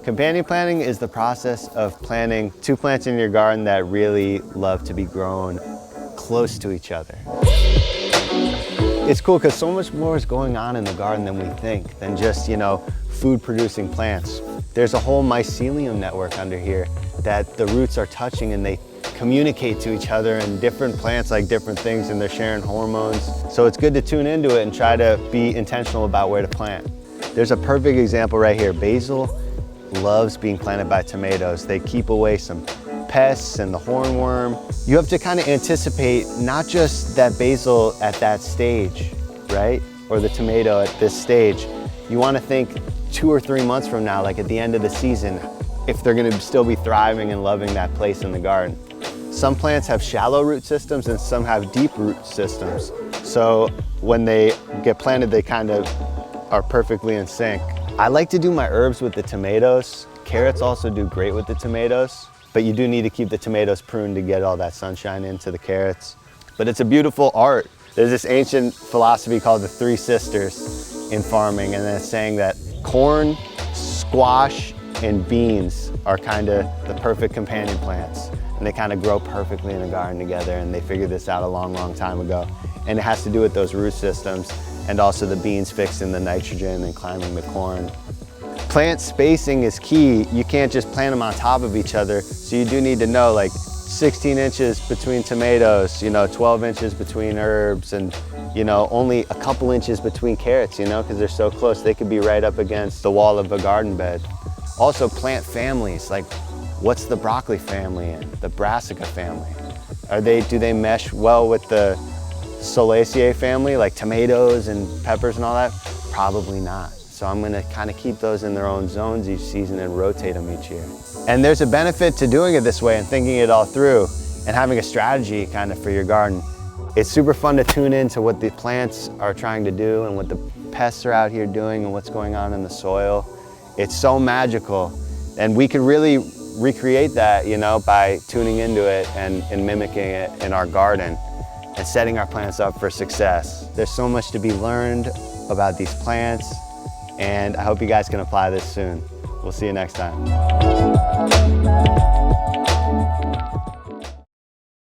Companion planting is the process of planting two plants in your garden that really love to be grown close to each other. It's cool because so much more is going on in the garden than we think, than just, food producing plants. There's a whole mycelium network under here that the roots are touching, and they communicate to each other, and different plants like different things, and they're sharing hormones. So it's good to tune into it and try to be intentional about where to plant. There's a perfect example right here. Basil loves being planted by tomatoes. They keep away some pests and the hornworm. You have to kind of anticipate not just that basil at that stage, right? Or the tomato at this stage. You want to think 2 or 3 months from now, like at the end of the season, if they're going to still be thriving and loving that place in the garden. Some plants have shallow root systems and some have deep root systems. So when they get planted, they kind of are perfectly in sync. I like to do my herbs with the tomatoes. Carrots also do great with the tomatoes, but you do need to keep the tomatoes pruned to get all that sunshine into the carrots. But it's a beautiful art. There's this ancient philosophy called the Three Sisters in farming, and it's saying that corn, squash, and beans are kind of the perfect companion plants. And they kind of grow perfectly in a garden together, and they figured this out a long, long time ago. And it has to do with those root systems, and also the beans fixing the nitrogen and climbing the corn. Plant spacing is key. You can't just plant them on top of each other, so you do need to know, like 16 inches between tomatoes, 12 inches between herbs, and only a couple inches between carrots, because they're so close. They could be right up against the wall of a garden bed. Also plant families, like what's the broccoli family and the brassica family? Do they mesh well with the Solanaceae family, like tomatoes and peppers and all that? Probably not. So I'm gonna kind of keep those in their own zones each season and rotate them each year. And there's a benefit to doing it this way and thinking it all through and having a strategy kind of for your garden. It's super fun to tune into what the plants are trying to do and what the pests are out here doing and what's going on in the soil. It's so magical, and we could really recreate that, by tuning into it and mimicking it in our garden and setting our plants up for success. There's so much to be learned about these plants, and I hope you guys can apply this soon. We'll see you next time.